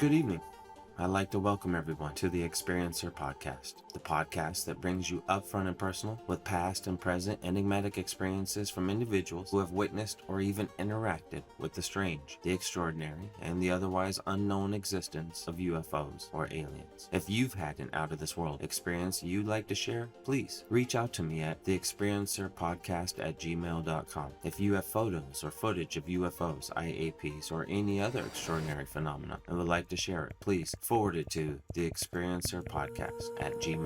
Good evening. I'd like to welcome everyone to the Experiencer Podcast, the podcast that brings you upfront and personal with past and present enigmatic experiences from individuals who have witnessed or even interacted with the strange, the extraordinary, and the otherwise unknown existence of UFOs or aliens. If you've had an out-of-this-world experience you'd like to share, please reach out to me at theexperiencerpodcast@gmail.com. If you have photos or footage of UFOs, IAPs, or any other extraordinary phenomena and would like to share it, please forward it to theexperiencerpodcast@gmail.com.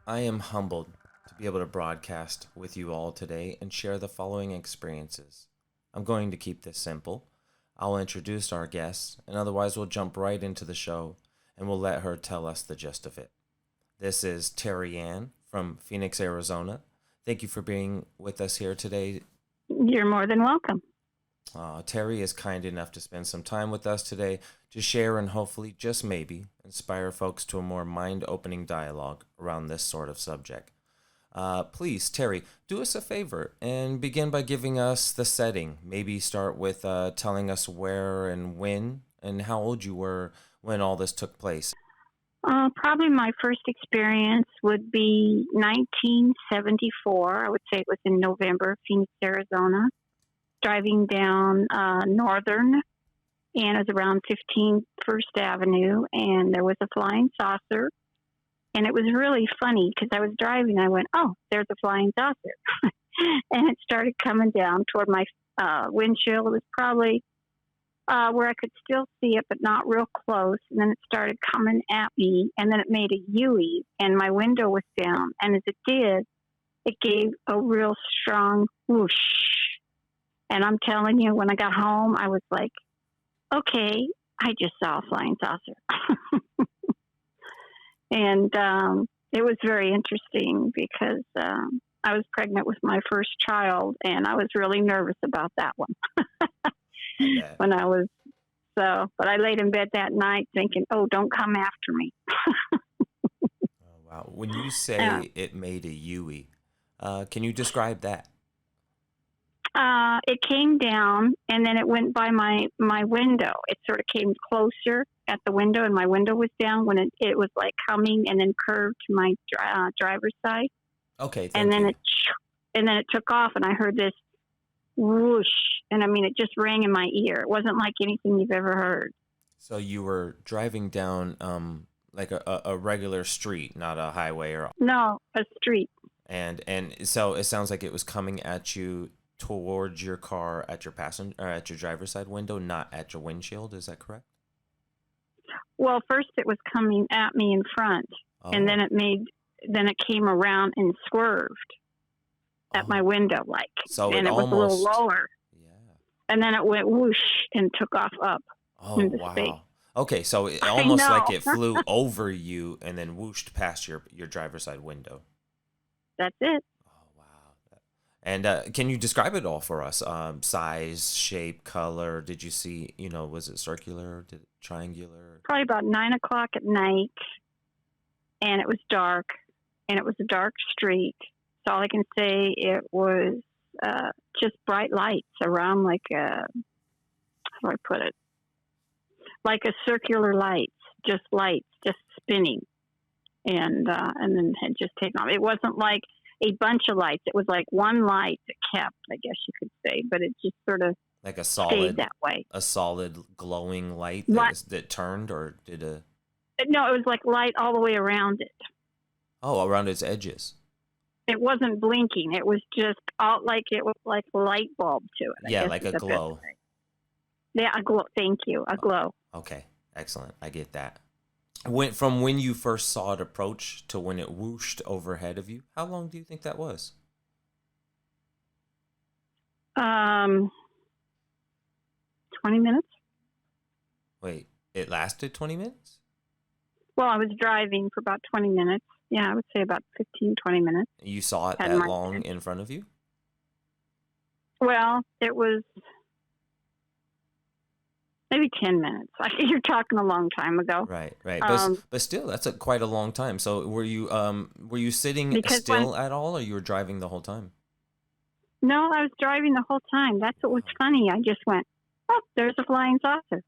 I am humbled to be able to broadcast with you all today and share the following experiences. I'm going to keep this simple. I'll introduce our guests, and otherwise we'll jump right into the show, and we'll let her tell us the gist of it. This is Terry Ann from Phoenix, Arizona. Thank you for being with us here today. You're more than welcome. Terry is kind enough to spend some time with us today to share and hopefully, just maybe, inspire folks to a more mind-opening dialogue around this sort of subject. Please, Terry, do us a favor and begin by giving us the setting. Maybe start with telling us where and when and how old you were when all this took place. Probably my first experience would be 1974. I would say it was in November, Phoenix, Arizona. Driving down Northern, and it was around 15 First Avenue, and there was a flying saucer. And it was really funny because I was driving. I went, oh, there's a flying saucer. And it started coming down toward my windshield. It was probably where I could still see it, but not real close. And then it started coming at me, and then it made a U-E, and my window was down. And as it did, it gave a real strong whoosh. And I'm telling you, when I got home, I was like, okay, I just saw a flying saucer. And it was very interesting because I was pregnant with my first child, and I was really nervous about that one. But I laid in bed that night thinking, oh, don't come after me. Oh, wow. When you say it made a U-E, can you describe that? It came down, and then it went by my window. It sort of came closer at the window, and my window was down when it was like coming and then curved to my driver's side. Okay, and then it took off, and I heard this whoosh, and I mean, it just rang in my ear. It wasn't like anything you've ever heard. So you were driving down like a regular street, not a highway or... No, a street. And so it sounds like it was coming at you towards your car at your passenger or at your driver's side window, not at your windshield. Is that correct? Well, first it was coming at me in front, and then it came around and swerved at my window, like, so and it was a little lower. Yeah. And then it went whoosh and took off up into wow. space. Okay, so it almost like it flew over you and then whooshed past your driver's side window. That's it. And can you describe it all for us? Size, shape, color. Did you see, was it circular? Did it triangular? Probably about 9 o'clock at night, and it was dark, and it was a dark street. So all I can say, it was just bright lights around, like how do I put it? Like a circular lights, just spinning, and then had just taken off. It wasn't like a bunch of lights. It was like one light that kept, I guess you could say, but it just sort of like stayed that way. A solid glowing light that turned, or did a... No, it was like light all the way around it. Oh, around its edges. It wasn't blinking. It was just all like, it was like a light bulb to it. Yeah, like a glow. Yeah, a glow. Thank you. A glow. Okay, excellent. I get that. Went from when you first saw it approach to when it whooshed overhead of you. How long do you think that was? Um, 20 minutes. Wait, it lasted 20 minutes? Well, I was driving for about 20 minutes. Yeah, I would say about 15, 20 minutes. You saw it Had that my long in front of you? Well, it was maybe 10 minutes. You're talking a long time ago. Right, right. Um, But still, that's quite a long time. So were you sitting because still at all, or you were driving the whole time? no, I was driving the whole time. That's what was funny. I just went, oh, there's a flying saucer.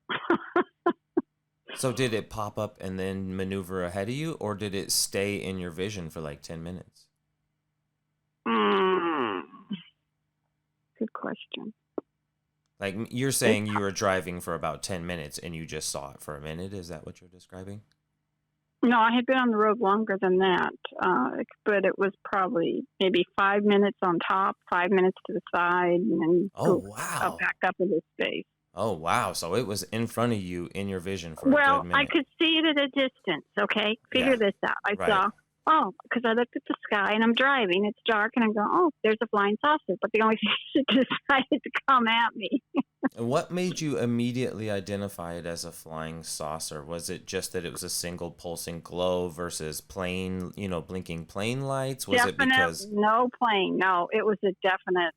So did it pop up and then maneuver ahead of you, or did it stay in your vision for like 10 minutes? Good question. Like you're saying you were driving for about 10 minutes and you just saw it for a minute. Is that what you're describing? No, I had been on the road longer than that, but it was probably maybe 5 minutes on top, 5 minutes to the side, and then wow. back up into space. Oh, wow. So it was in front of you in your vision for a Well, good minute. I could see it at a distance, okay? Figure this out. I saw, because I looked at the sky and I'm driving. It's dark and I go, oh, there's a flying saucer. But the only thing it decided to come at me. What made you immediately identify it as a flying saucer? Was it just that it was a single pulsing glow versus plain, blinking plane lights? Was it because... No plane. No, it was a definite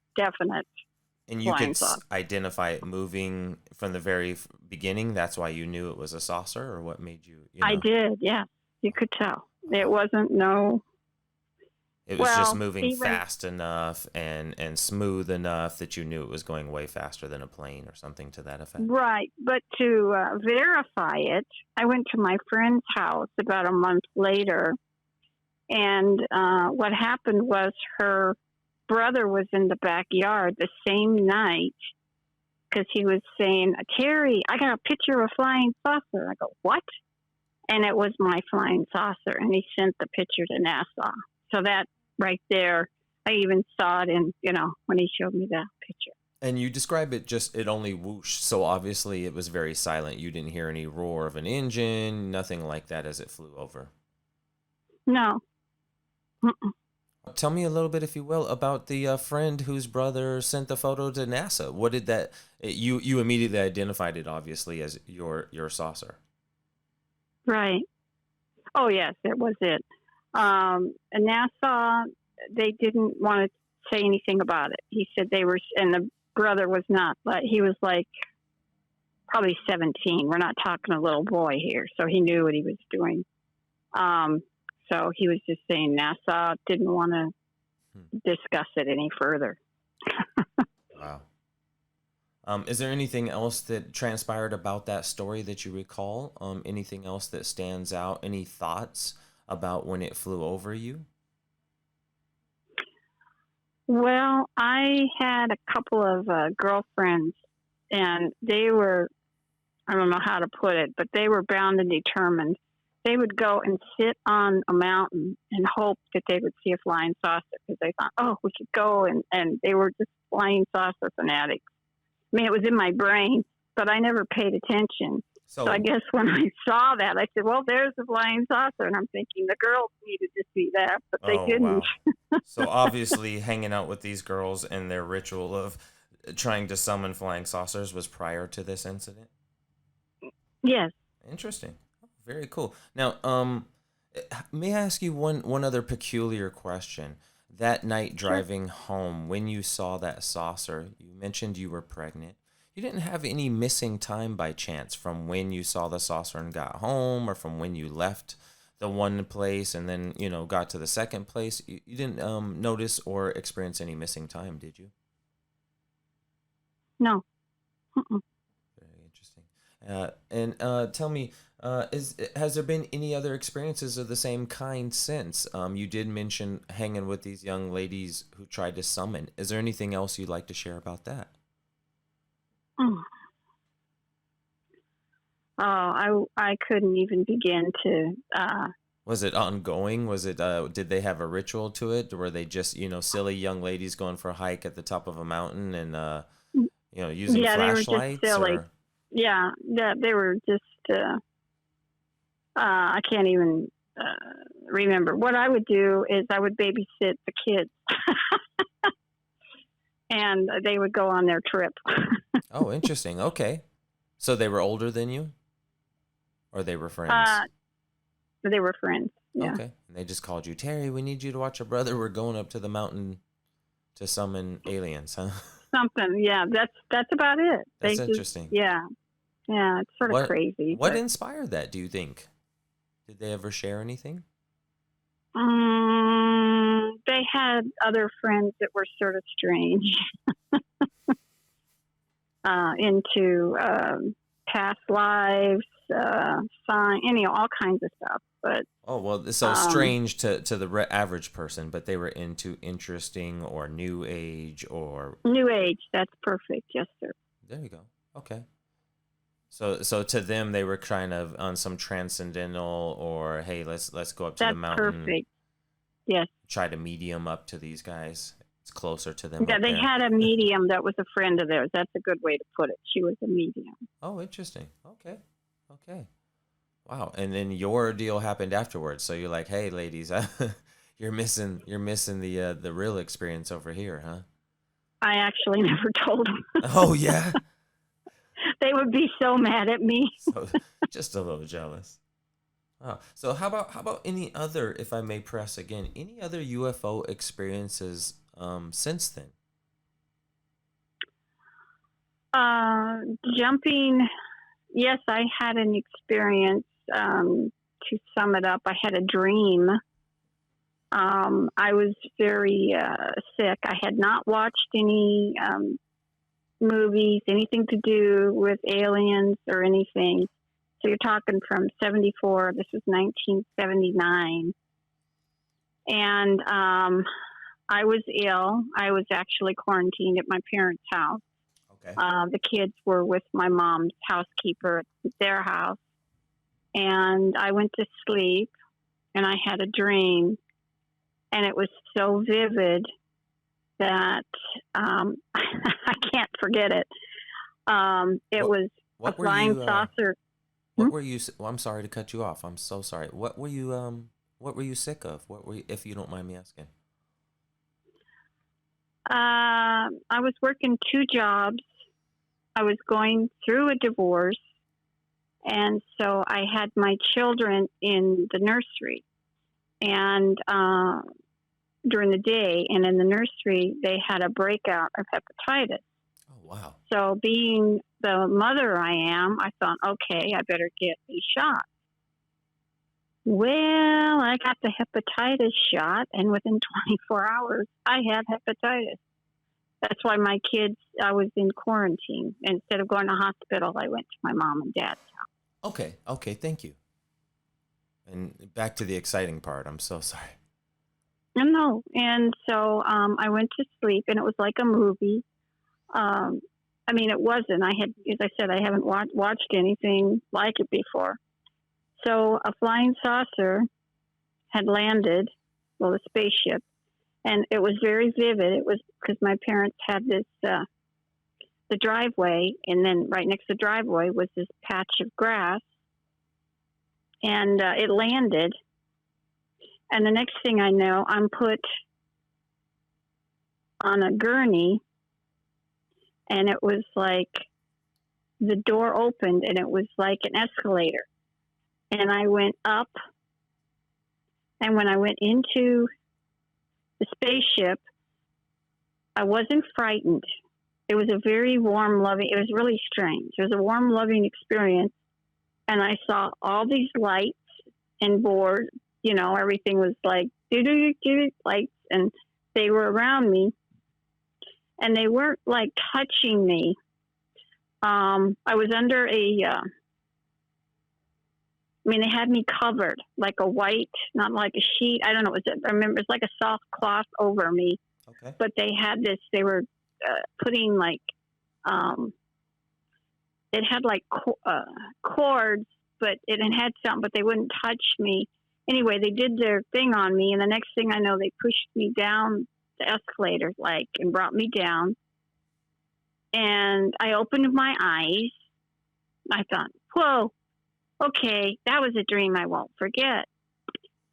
And you could saucer. identify it moving from the very beginning? That's why you knew it was a saucer? Or what made you... I did, yeah. You could tell. It wasn't no... It was just moving fast enough and smooth enough that you knew it was going way faster than a plane or something to that effect. Right. But to verify it, I went to my friend's house about a month later. And what happened was her brother was in the backyard the same night because he was saying, Terry, I got a picture of a flying saucer. I go, what? And it was my flying saucer. And he sent the picture to NASA. So that right there, I even saw it in, when he showed me the picture. And you describe it it only whooshed. So obviously it was very silent. You didn't hear any roar of an engine, nothing like that as it flew over. No. Mm-mm. Tell me a little bit, if you will, about the friend whose brother sent the photo to NASA. What did that... You immediately identified it, obviously, as your saucer. Right. Oh, yes, it was it. And NASA, they didn't want to say anything about it. He said they were, and the brother was not, but he was like probably 17. We're not talking a little boy here, so he knew what he was doing. So he was just saying NASA didn't want to discuss it any further. Wow. Is there anything else that transpired about that story that you recall? Anything else that stands out? Any thoughts about when it flew over you? Well, I had a couple of girlfriends, and they were, I don't know how to put it, but they were bound and determined. They would go and sit on a mountain and hope that they would see a flying saucer because they thought, oh, we could go. And they were just flying saucer fanatics. I mean, it was in my brain, but I never paid attention. So I guess when I saw that, I said, well, there's the flying saucer. And I'm thinking the girls needed to see that, but they didn't. Wow. So obviously hanging out with these girls and their ritual of trying to summon flying saucers was prior to this incident? Yes. Interesting. Very cool. Now, may I ask you one other peculiar question? That night driving home, when you saw that saucer, you mentioned you were pregnant. You didn't have any missing time by chance from when you saw the saucer and got home, or from when you left the one place and then, got to the second place? You didn't notice or experience any missing time, did you? No. Mm-mm. Very interesting. And tell me, has there been any other experiences of the same kind since? You did mention hanging with these young ladies who tried to summon. Is there anything else you'd like to share about that? Oh, I couldn't even begin to. Was it ongoing? Was it? Did they have a ritual to it? Or were they just silly young ladies going for a hike at the top of a mountain and using flashlights? They were just silly. Or? Yeah, they were just. I can't even remember. What I would do is I would babysit the kids, and they would go on their trip. Oh, interesting. Okay. So they were older than you, or they were Uh, friends? they were friends. Yeah, Okay. And they just called you, Terry, we need you to watch our brother. We're going up to the mountain to summon aliens, huh? something. Yeah, that's about it. That's They just, interesting. yeah, yeah. It's sort of What crazy, what but inspired that, do you think? Did they ever share anything? they had other friends that were sort of strange, into past lives, sign, all kinds of stuff. But Oh, well, so um, strange to the average person, but they were into interesting or new age or New Age, that's perfect. Yes, sir. there you go. Okay. So to them they were kind of on some transcendental or hey, let's go up to the That's mountain, perfect. Yes. try to medium up to these guys. It's closer to them Yeah, up they there. had a medium that was a friend of theirs. That's a good way to put it. She was a medium. Oh, interesting. Okay. Okay. Wow. And then your deal happened afterwards. So you're like, "Hey, ladies, you're missing the real experience over here, huh?" I actually never told them. Oh, yeah. They would be so mad at me. So just a little jealous. Oh, so how about any other, if I may press again, any other UFO experiences since then? Jumping. Yes, I had an experience. To sum it up, I had a dream. I was very sick. I had not watched any movies, anything to do with aliens or anything. So you're talking from 74. This was 1979. And I was ill. I was actually quarantined at my parents' house. Okay. The kids were with my mom's housekeeper at their house. And I went to sleep and I had a dream. And it was so vivid that I can't forget it. It What was a what were flying you saucer. what were you well, I'm sorry to cut you off. I'm so sorry. What were you sick of? What were you, if you don't mind me asking? I was working two jobs. I was going through a divorce. And so I had my children in the nursery. And during the day, and in the nursery, they had a breakout of hepatitis. Oh, wow. So, being the mother I am, I thought, okay, I better get a shot. Well, I got the hepatitis shot, and within 24 hours, I had hepatitis. That's why my kids, I was in quarantine. Instead of going to hospital, I went to my mom and dad's house. Okay. Okay, thank you. And back to the exciting part. I'm so sorry. No. And so I went to sleep, and it was like a movie. I mean, it wasn't. As I said, I haven't watched anything like it before. So a flying saucer had landed, well, a spaceship, and it was very vivid. It was because my parents had this, the driveway, and then right next to the driveway was this patch of grass, and it landed. And the next thing I know, I'm put on a gurney, and it was like the door opened, and it was like an escalator. And I went up, and when I went into the spaceship, I wasn't frightened. It was a very warm, loving, it was really strange. It was a warm, loving experience. And I saw all these lights and boards, everything was like, lights, and they were around me. And they weren't like touching me. I was under they had me covered like a white, not like a sheet. I don't know. I remember it's like a soft cloth over me. Okay. But they were putting like, it had like cords, but it had something, but they wouldn't touch me. Anyway, they did their thing on me. And the next thing I know, they pushed me down the escalator, and brought me down. And I opened my eyes. I thought, whoa. Okay, that was a dream I won't forget.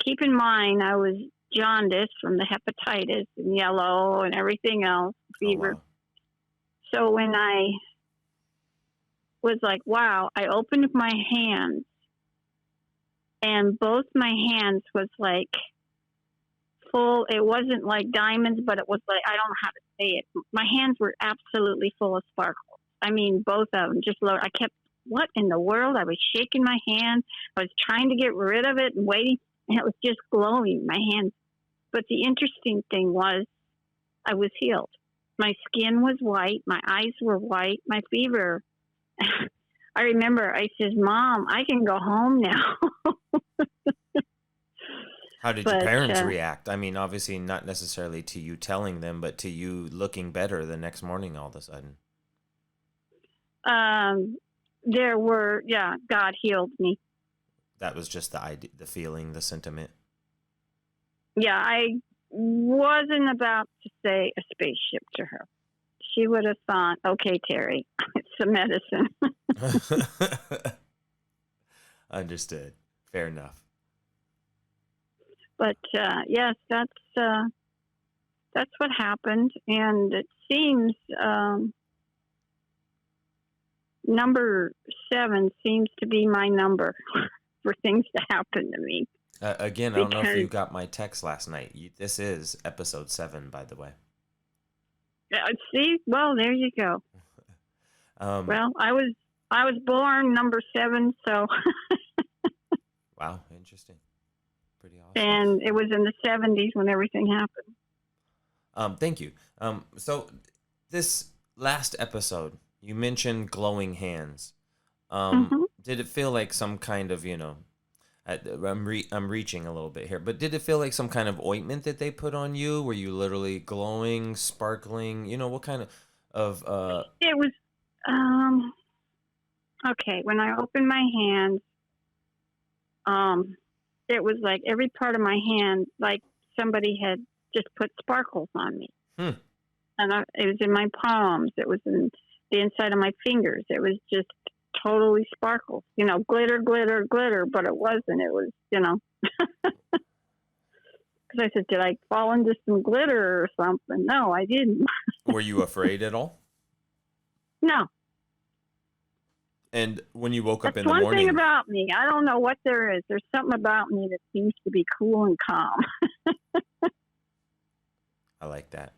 Keep in mind, I was jaundiced from the hepatitis and yellow and everything else, Oh, fever. wow. So when I was like, wow, I opened my hands and both my hands was like full. It wasn't like diamonds, but it was like, I don't know how to say it. My hands were absolutely full of sparkles. I mean, both of them just I kept, what in the world? I was shaking my hand. I was trying to get rid of it and waiting, and it was just glowing, my hands. But the interesting thing was I was healed. My skin was white. My eyes were white. My fever. I remember I says, Mom, I can go home now. How did your But parents react? I mean, obviously not necessarily to you telling them, but to you looking better the next morning all of a sudden. there were, yeah, God healed me. That was just the idea, the feeling, the sentiment. Yeah, I wasn't about to say a spaceship to her. She would have thought, okay, Terry, it's some medicine. Understood. Fair enough. But yes, that's what happened, and it seems number 7 seems to be my number for things to happen to me. Again, I don't know if you got my text last night. This is episode 7, by the way. See, well, there you go. Well, I was born number 7, so. Wow, interesting. Pretty awesome. And it was in the 70s when everything happened. Thank you. So this last episode, you mentioned glowing hands. Did it feel like some kind of, I'm reaching a little bit here, but did it feel like some kind of ointment that they put on you? Were you literally glowing, sparkling? What kind of It was, okay, when I opened my hands, it was like every part of my hand, like somebody had just put sparkles on me. And it was in my palms. It was in the inside of my fingers. It was just totally sparkles. Glitter, glitter, glitter, but it wasn't. It was, Because I said, did I fall into some glitter or something? No, I didn't. Were you afraid at all? No. And when you woke up in the morning... That's one thing about me. I don't know what there is. There's something about me that seems to be cool and calm. I like that,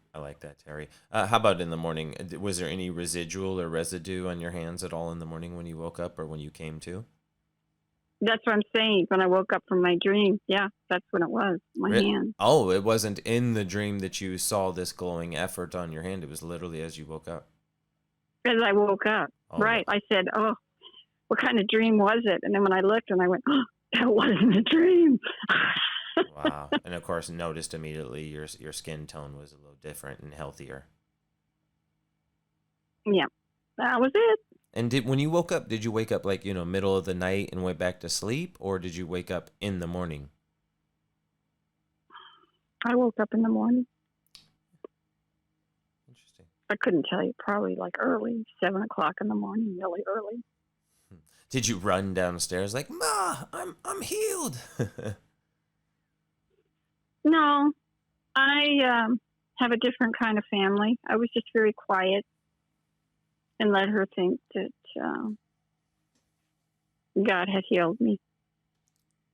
Terry. How about in the morning? Was there any residual or residue on your hands at all in the morning when you woke up or when you came to? That's what I'm saying. When I woke up from my dream, yeah, that's what it was, my hand. Oh, it wasn't in the dream that you saw this glowing effort on your hand. It was literally as you woke up. As I woke up, right. I said, oh, what kind of dream was it? And then when I looked and I went, oh, that wasn't a dream. Wow. And of course, noticed immediately your skin tone was a little different and healthier. Yeah, that was it. And when you woke up, did you wake up like, middle of the night and went back to sleep? Or did you wake up in the morning? I woke up in the morning. Interesting. I couldn't tell you, probably like early, 7 o'clock in the morning, really early. Did you run downstairs like, Ma, I'm healed? No, I have a different kind of family. I was just very quiet and let her think that God had healed me.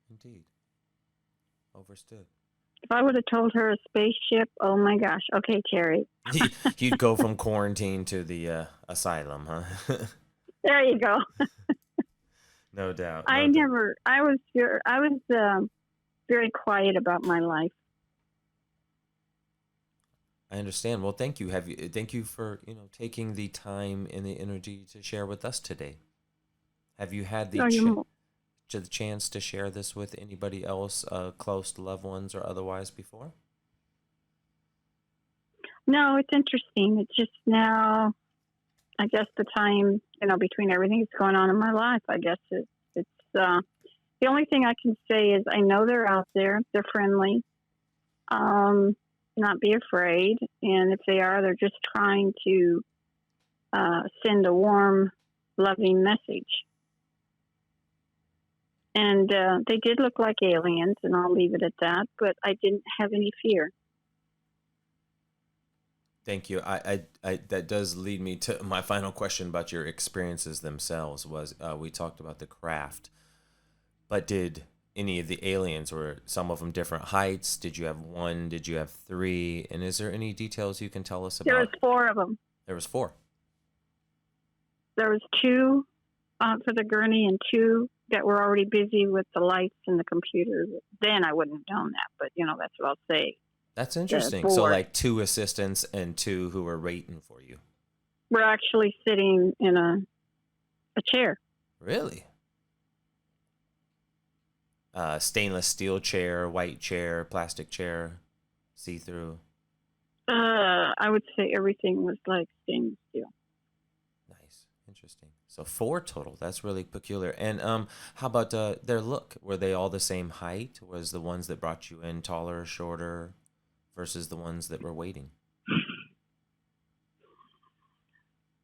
Indeed. Overstood. If I would have told her a spaceship, oh my gosh. Okay, Terry. You'd go from quarantine to the asylum, huh? There you go. No doubt. I was very quiet about my life. I understand. Well, thank you. Thank you for, taking the time and the energy to share with us today. Have you had the chance to share this with anybody else, close to loved ones or otherwise before? No, it's interesting. It's just now, I guess the time, between everything that's going on in my life, I guess it's the only thing I can say is I know they're out there. They're friendly. Not be afraid. And if they are, they're just trying to send a warm, loving message. And they did look like aliens, and I'll leave it at that. But I didn't have any fear. Thank you. I that does lead me to my final question about your experiences themselves. Was we talked about the craft, but did any of the aliens, or some of them different heights? Did you have one? Did you have three? And is there any details you can tell us There was about? 4 of them. There was four. There was 2 for the gurney and 2 that were already busy with the lights and the computers. Then I wouldn't have known that, but that's what I'll say. That's interesting. So like 2 assistants and 2 who were waiting for you. We're actually sitting in a chair. Really? Stainless steel chair, white chair, plastic chair, see-through. I would say everything was like stainless steel. Nice. Interesting. So 4 total. That's really peculiar. And how about their look? Were they all the same height? Was the ones that brought you in taller or shorter versus the ones that were waiting?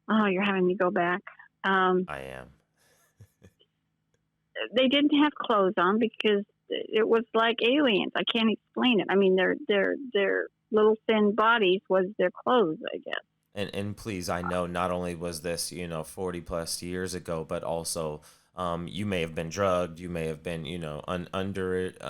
Oh, you're having me go back. I am. They didn't have clothes on because it was like aliens. I can't explain it. I mean, their little thin bodies was their clothes, I guess. And please, I know not only was this 40 plus years ago, but also you may have been drugged, you may have been under it,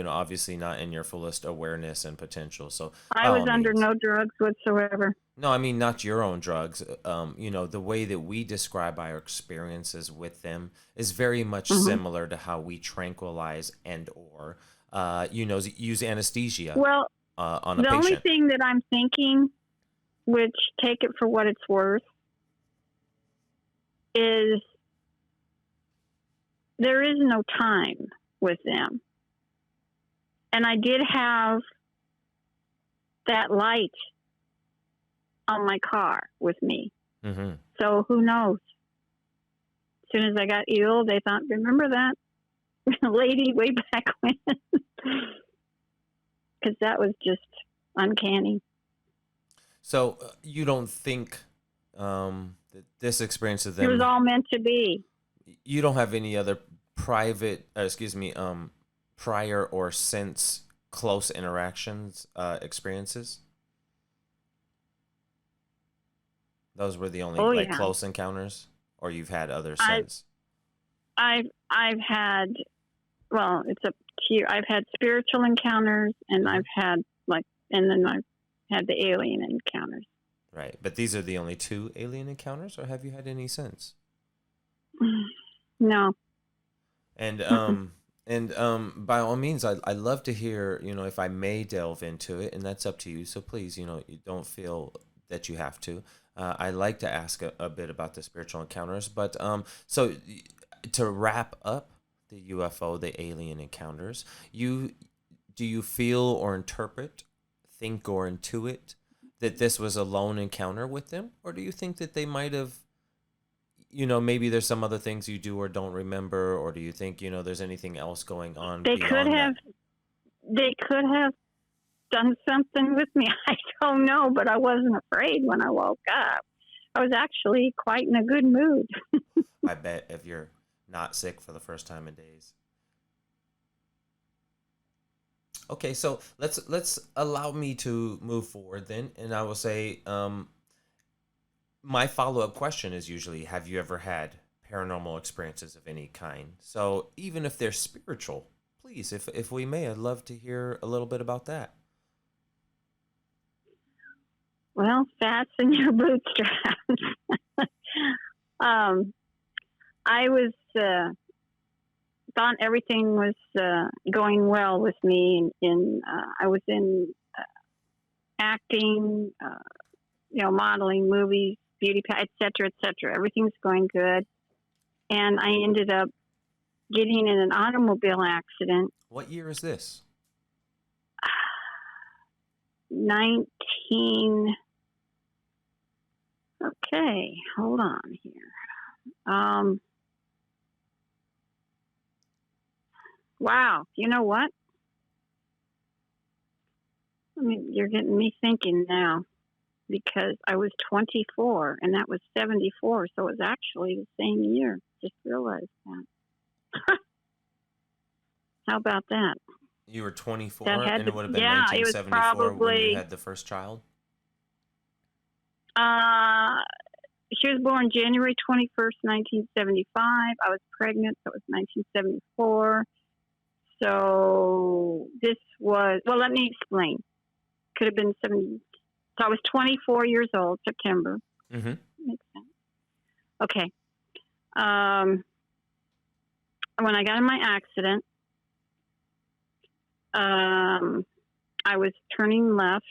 obviously not in your fullest awareness and potential. So I was under no drugs whatsoever. No, I mean not your own drugs. The way that we describe our experiences with them is very much similar to how we tranquilize and or use anesthesia on a patient. The only thing that I'm thinking, which take it for what it's worth, is there is no time with them. And I did have that light on my car with me. Mm-hmm. So who knows? As soon as I got ill, they thought, remember that lady way back when? Because that was just uncanny. So you don't think that this experience of them... It was all meant to be. You don't have any other prior or since close interactions, experiences? Those were the only close encounters, or you've had others since? I've had, well, it's up to you. I've had spiritual encounters, and I've had and then I've had the alien encounters. Right, but these are the only 2 alien encounters, or have you had any since? No. And by all means, I'd love to hear, if I may delve into it, and that's up to you. So please, you don't feel that you have to. I like to ask a bit about the spiritual encounters, but so to wrap up the UFO, the alien encounters, do you feel or interpret, think or intuit that this was a lone encounter with them, or do you think that they might have, maybe there's some other things you do or don't remember, or do you think there's anything else going on? They could have done something with me. I don't know, but I wasn't afraid when I woke up. I was actually quite in a good mood. I bet if you're not sick for the first time in days. Okay, so let's allow me to move forward then, and I will say my follow-up question is usually, have you ever had paranormal experiences of any kind? So even if they're spiritual, please, if we may, I'd love to hear a little bit about that. Well, fasten your bootstraps. I was thought everything was going well with me. I was in acting, modeling, movies, beauty, et cetera, et cetera. Everything's going good. And I ended up getting in an automobile accident. What year is this? Okay, hold on here. Wow, you know what? I mean, you're getting me thinking now, because I was 24 and that was 74, so it was actually the same year. Just realized that. How about that? You were 24, That had and to, it would have been yeah, it was 1974 when you probably, had the first child? uh, she was born January 21st, 1975. I was pregnant, so it was 1974. So this was, well, let me explain. Could have been 70. So I was 24 years old, September. Mm-hmm. Makes sense. Okay. When I got in my accident, I was turning left.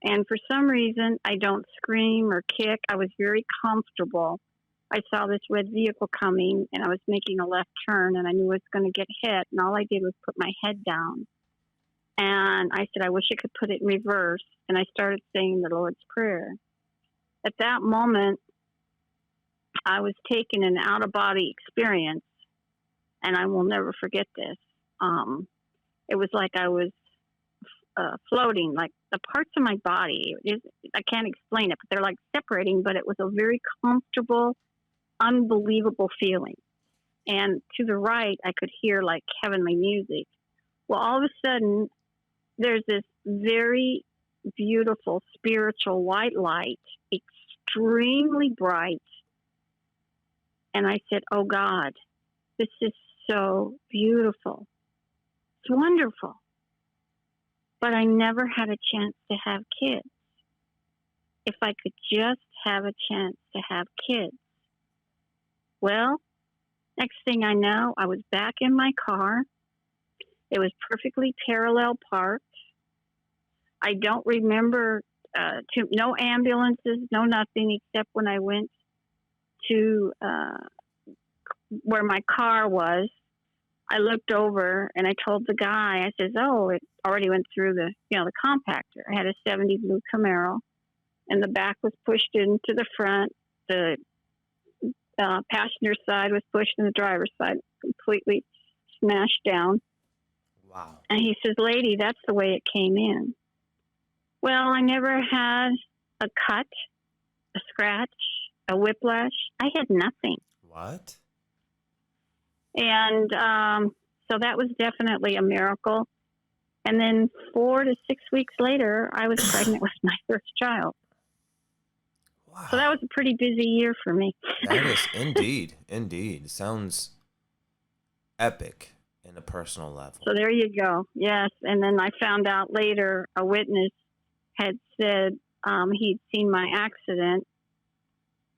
And for some reason, I don't scream or kick. I was very comfortable. I saw this red vehicle coming, and I was making a left turn, and I knew I was going to get hit. And all I did was put my head down. And I said, I wish I could put it in reverse. And I started saying the Lord's Prayer. At that moment, I was taking an out-of-body experience, and I will never forget this. It was like I was floating, like the parts of my body. I can't explain it, but they're like separating, but it was a very comfortable, unbelievable feeling. And to the right, I could hear like heavenly music. Well, all of a sudden, there's this very beautiful spiritual white light, extremely bright. And I said, oh God, this is so beautiful. It's wonderful. But I never had a chance to have kids. If I could just have a chance to have kids. Well, next thing I know, I was back in my car. It was perfectly parallel parked. I don't remember no ambulances, no nothing, except when I went to where my car was. I looked over and I told the guy, I says, oh, it already went through the compactor. I had a 70 blue Camaro, and the back was pushed into the front. The passenger side was pushed, and the driver's side completely smashed down. Wow. And he says, lady, that's the way it came in. Well, I never had a cut, a scratch, a whiplash. I had nothing. What? And so that was definitely a miracle. And then 4 to 6 weeks later, I was pregnant with my first child. Wow. So that was a pretty busy year for me. That is indeed. Sounds epic in a personal level. So there you go. Yes. And then I found out later a witness had said he'd seen my accident,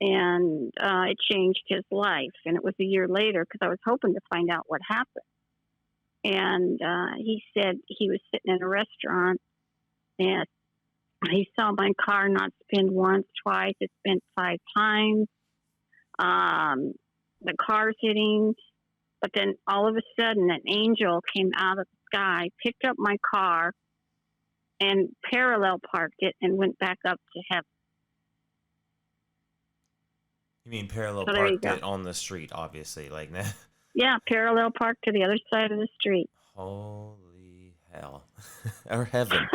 and it changed his life. And it was a year later, because I was hoping to find out what happened. And he said he was sitting in a restaurant, and he saw my car not spin once, twice. It spent 5 times. The car's hitting. But then all of a sudden, an angel came out of the sky, picked up my car, and parallel parked it and went back up to heaven. You mean parallel So parked it on the street, obviously, like that? Yeah, parallel parked to the other side of the street. Holy hell. Or heaven.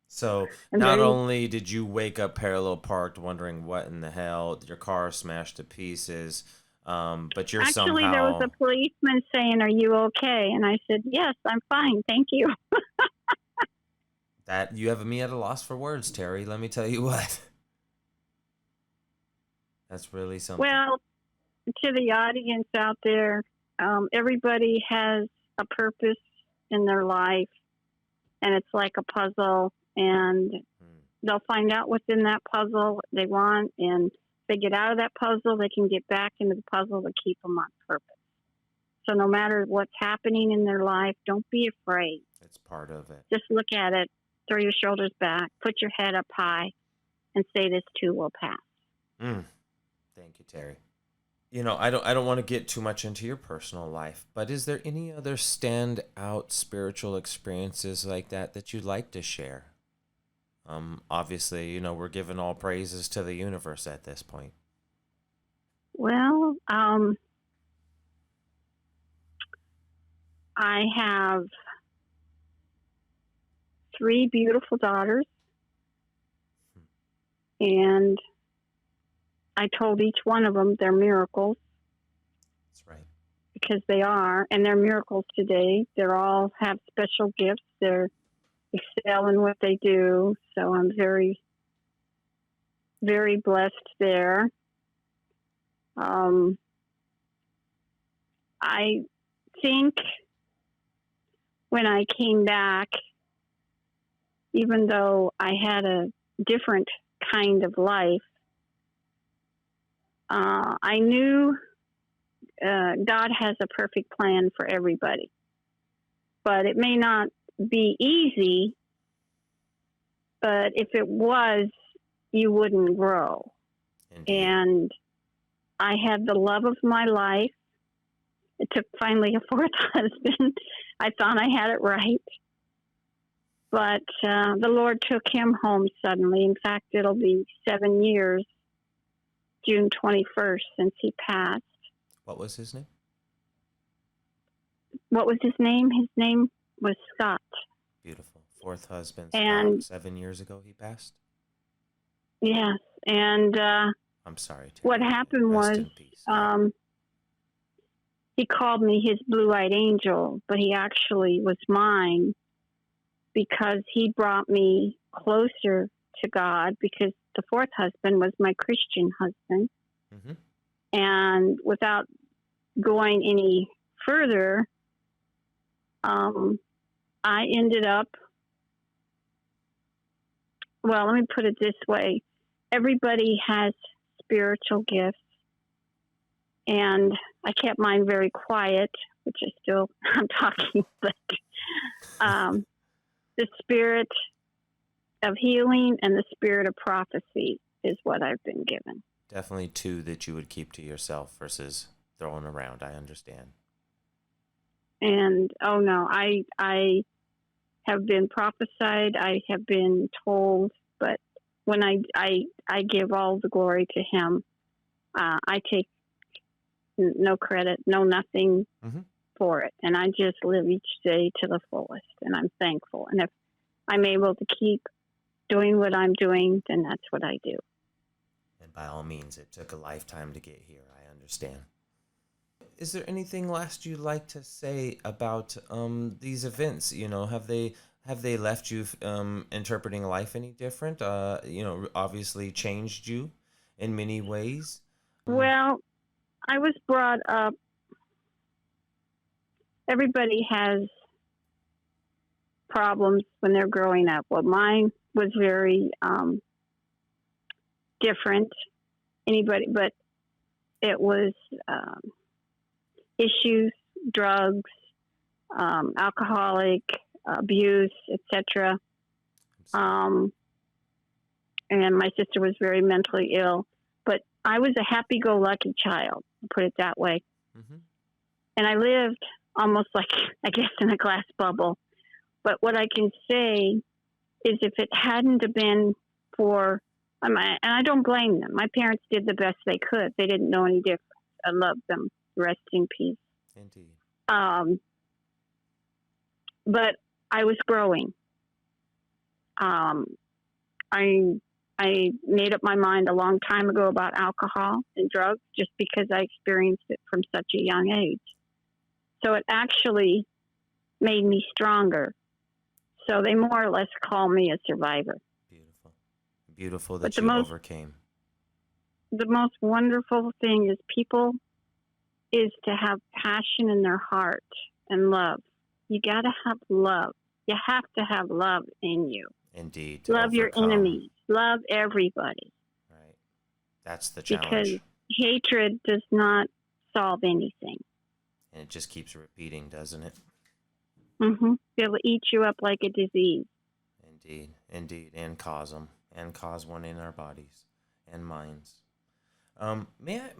So not only did you wake up parallel parked wondering what in the hell, your car smashed to pieces, but you're Actually, somehow... there was a policeman saying, are you okay? And I said, yes, I'm fine, thank you. That you have me at a loss for words, Terry. Let me tell you what. That's really something. Well, to the audience out there, everybody has a purpose in their life, and it's like a puzzle, and they'll find out what's in that puzzle what they want, and if they get out of that puzzle, they can get back into the puzzle to keep them on purpose. So no matter what's happening in their life, don't be afraid. It's part of it. Just look at it, throw your shoulders back, put your head up high, and say this too will pass. Thank you, Terry. You know, I don't want to get too much into your personal life, but is there any other standout spiritual experiences like that you'd like to share? Obviously, we're giving all praises to the universe at this point. Well, I have 3 beautiful daughters, and I told each one of them they're miracles. That's right. because they are, and they're miracles today. They're all have special gifts. They're excel in what they do. So I'm very, very blessed there. I think when I came back, even though I had a different kind of life, I knew God has a perfect plan for everybody. But it may not be easy, but if it was, you wouldn't grow. Indeed. And I had the love of my life. It took finally a fourth husband. I thought I had it right. But the Lord took him home suddenly. In fact, it'll be 7 years, June 21st, since he passed. What was his name? What was his name? His name was Scott. Beautiful. Fourth husband. And 7 years ago he passed? Yes. And I'm sorry. Terry. What happened Rest was in peace. he called me his blue-eyed angel, but he actually was mine because he brought me closer to God, because the fourth husband was my Christian husband. Mm-hmm. And without going any further, I ended up, well, let me put it this way. Everybody has spiritual gifts, and I kept mine very quiet, which I'm talking, but the spirit of healing and the spirit of prophecy is what I've been given. Definitely two that you would keep to yourself versus throwing around. I understand. And oh no, I have been prophesied. I have been told, but when I give all the glory to Him, I take no credit, no nothing for it, and I just live each day to the fullest. And I'm thankful. And if I'm able to keep doing what I'm doing, then that's what I do. And by all means, it took a lifetime to get here. I understand. Is there anything last you'd like to say about these events? You know, have they left you interpreting life any different? Obviously changed you in many ways. Well, I was brought up. Everybody has problems when they're growing up. Well, mine was very different. But it was issues, drugs, alcoholic abuse, etc. And my sister was very mentally ill. But I was a happy-go-lucky child, put it that way. Mm-hmm. And I lived almost like, I guess, in a glass bubble. But what I can say is if it hadn't have been for, and I don't blame them. My parents did the best they could. They didn't know any difference. I love them. Rest in peace. Indeed. But I was growing. I made up my mind a long time ago about alcohol and drugs just because I experienced it from such a young age. So it actually made me stronger. So they more or less call me a survivor. Beautiful. Beautiful that you overcame. The most wonderful thing is to have passion in their heart and love. You got to have love. You have to have love in you. Indeed. Love your enemies. Love everybody. Right. That's the challenge. Because hatred does not solve anything. And it just keeps repeating, doesn't it? Mm-hmm. It'll eat you up like a disease. Indeed. And cause them. And cause one in our bodies and minds. May I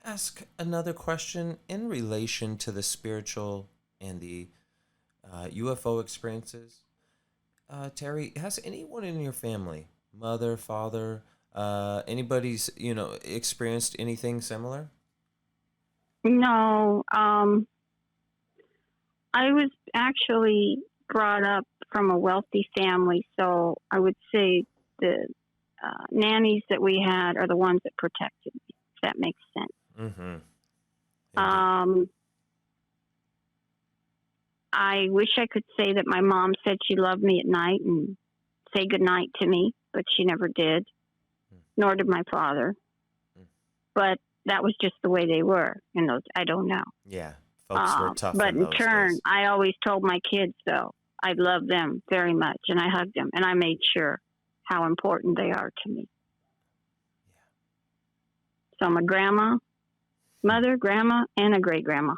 ask another question in relation to the spiritual and the UFO experiences? Terry, has anyone in your family, mother, father, anybody's, experienced anything similar? No. I was actually brought up from a wealthy family, so I would say the nannies that we had are the ones that protected me, if that makes sense. Mm-hmm. I wish I could say that my mom said she loved me at night and say goodnight to me, but she never did, nor did my father. But that was just the way they were in those. I don't know. Yeah, folks were tough. But in turn, days. I always told my kids, though, I love them very much, and I hugged them, and I made sure how important they are to me. Yeah. So I'm a grandma, mother, grandma, and a great grandma.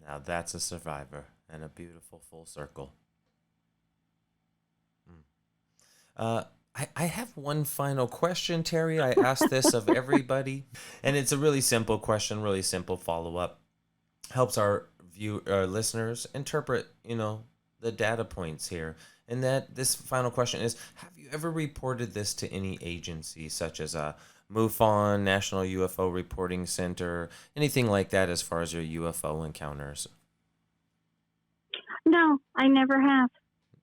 Now that's a survivor and a beautiful full circle. I have one final question, Terry. I ask this of everybody, and it's a really simple question, really simple follow-up. Helps our listeners interpret, the data points here. And that this final question is, have you ever reported this to any agency such as MUFON, National UFO Reporting Center, anything like that as far as your UFO encounters? No, I never have,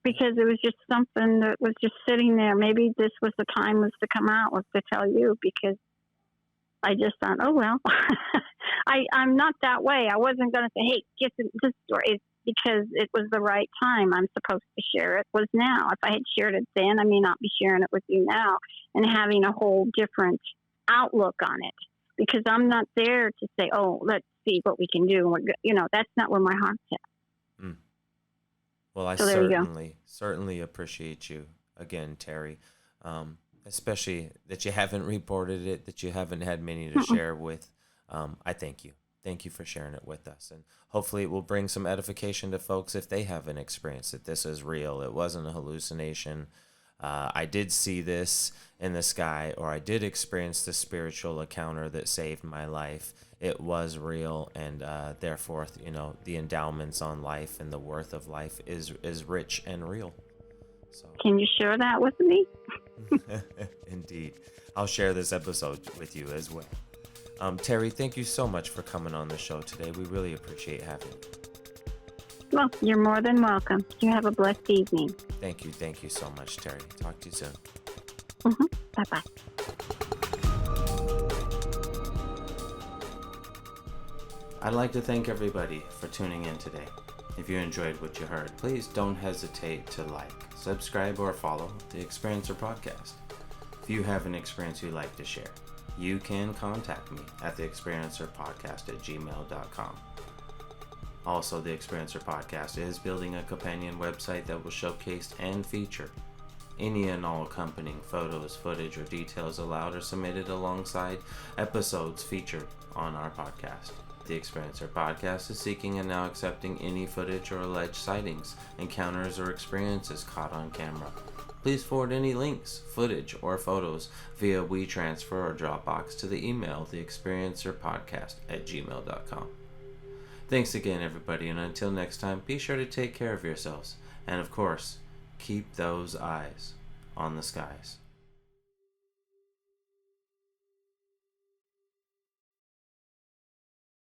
because it was just something that was just sitting there. Maybe this was the time was to come out, was to tell you, because I just thought, oh, well, I'm not that way. I wasn't going to say, hey, get this story. It's because it was the right time. I'm supposed to share it was now. If I had shared it then, I may not be sharing it with you now and having a whole different outlook on it, because I'm not there to say, oh, let's see what we can do. That's not where my heart's at. Mm. Well, I certainly appreciate you again, Terry. Especially that you haven't reported it, that you haven't had many to share with. I thank you. Thank you for sharing it with us. And hopefully it will bring some edification to folks if they haven't experienced that this is real. It wasn't a hallucination. I did see this in the sky, or I did experience the spiritual encounter that saved my life. It was real, and therefore, the endowments on life and the worth of life is rich and real. So. Can you share that with me? Indeed. I'll share this episode with you as well. Terry, thank you so much for coming on the show today. We really appreciate having you. Well, you're more than welcome. You have a blessed evening. Thank you. Thank you so much, Terry. Talk to you soon. Bye-bye. I'd like to thank everybody for tuning in today. If you enjoyed what you heard, please don't hesitate to like, subscribe, or follow the Experiencer Podcast. If you have an experience you'd like to share, you can contact me at theexperiencerpodcast@gmail.com. Also, the Experiencer Podcast is building a companion website that will showcase and feature any and all accompanying photos, footage, or details allowed or submitted alongside episodes featured on our podcast. The Experiencer Podcast is seeking and now accepting any footage or alleged sightings, encounters, or experiences caught on camera. Please forward any links, footage, or photos via WeTransfer or Dropbox to the email theexperiencerpodcast@gmail.com. Thanks again, everybody, and until next time, be sure to take care of yourselves, and of course, keep those eyes on the skies.